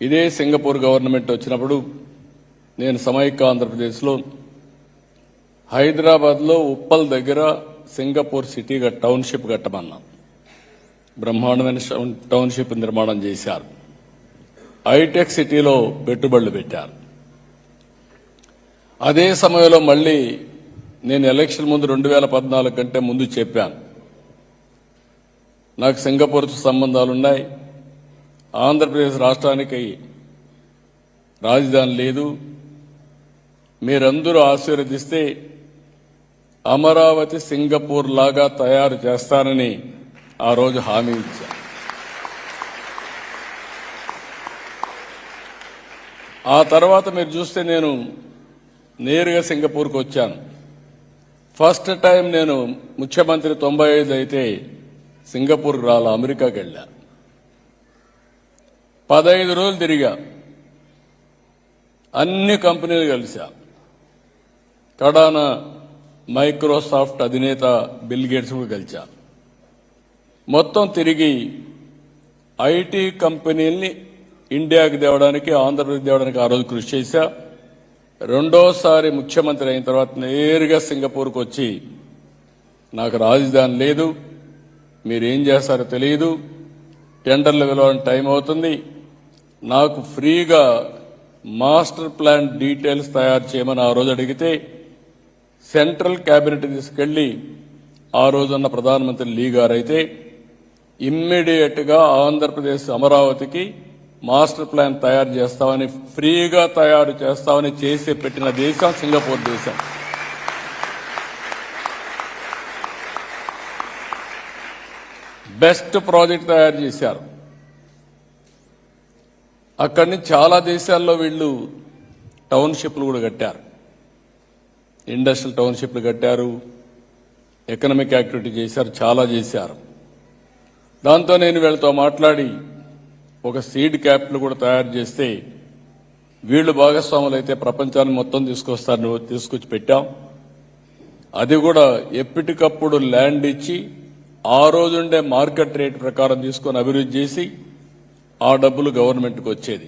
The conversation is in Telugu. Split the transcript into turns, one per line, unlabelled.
ఇదే సింగపూర్ గవర్నమెంట్ వచ్చినప్పుడు నేను సమైక్య ఆంధ్రప్రదేశ్లో హైదరాబాద్లో ఉప్పల్ దగ్గర సింగపూర్ సిటీగా టౌన్షిప్ కట్టమన్నాం. బ్రహ్మాండమైన టౌన్షిప్ నిర్మాణం చేశారు. హైటెక్ సిటీలో పెట్టుబడులు పెట్టారు. అదే సమయంలో మళ్ళీ నేను ఎలక్షన్ ముందు 2014 కంటే ముందు చెప్పాను, నాకు సింగపూర్తో సంబంధాలున్నాయి, ఆంధ్రప్రదేశ్ రాష్ట్రానికి రాజధాని లేదు, మీరందరూ ఆశీర్వదిస్తే అమరావతి సింగపూర్ లాగా తయారు చేస్తానని ఆ రోజు హామీ ఇచ్చాను. ఆ తర్వాత మీరు చూస్తే నేను నేరుగా సింగపూర్కు వచ్చాను. ఫస్ట్ టైం నేను ముఖ్యమంత్రి 95 అయితే సింగపూర్కి రాలా, అమెరికాకి వెళ్ళా. 15 రోజులు తిరిగా, అన్ని కంపెనీలు కలిసా. కడాన మైక్రోసాఫ్ట్ అధినేత బిల్ గేట్స్ కూడా కలిసా. మొత్తం తిరిగి ఐటీ కంపెనీల్ని ఇండియాకి తేవడానికి, ఆంధ్రప్రదేశ్ తేవడానికి ఆ రోజు కృషి చేశా. రెండోసారి ముఖ్యమంత్రి అయిన తర్వాత నేరుగా సింగపూర్కు వచ్చి, నాకు రాజధాని లేదు, మీరేం చేస్తారో తెలియదు, టెండర్లు పిలవడానికి టైం అవుతుంది, నాకు ఫ్రీగా మాస్టర్ ప్లాన్ డీటెయిల్స్ తయారు చేయమని ఆ రోజు అడిగితే సెంట్రల్ క్యాబినెట్ తీసుకెళ్లి ఆ రోజున్న ప్రధానమంత్రి లీ గారైతే ఇమ్మీడియట్ గా ఆంధ్రప్రదేశ్ అమరావతికి మాస్టర్ ప్లాన్ తయారు చేస్తామని, ఫ్రీగా తయారు చేస్తామని చేసి పెట్టిన దేశం సింగపూర్ దేశం. బెస్ట్ ప్రాజెక్ట్ తయారు చేశారు. అక్కడి నుంచి చాలా దేశాల్లో వీళ్ళు టౌన్షిప్లు కూడా కట్టారు, ఇండస్ట్రియల్ టౌన్షిప్లు కట్టారు, ఎకనామిక్ యాక్టివిటీ చేశారు, చాలా చేశారు. దాంతో నేను వీళ్ళతో మాట్లాడి ఒక సీడ్ క్యాపిటల్ కూడా తయారు చేస్తే వీళ్ళు భాగస్వాములు అయితే ప్రపంచాన్ని మొత్తం తీసుకొచ్చి పెట్టాం. అది కూడా ఎప్పటికప్పుడు ల్యాండ్ ఇచ్చి ఆ రోజుండే మార్కెట్ రేట్ ప్రకారం తీసుకొని అభివృద్ధి చేసి ఆ డబ్బులు గవర్నమెంట్కి వచ్చేది.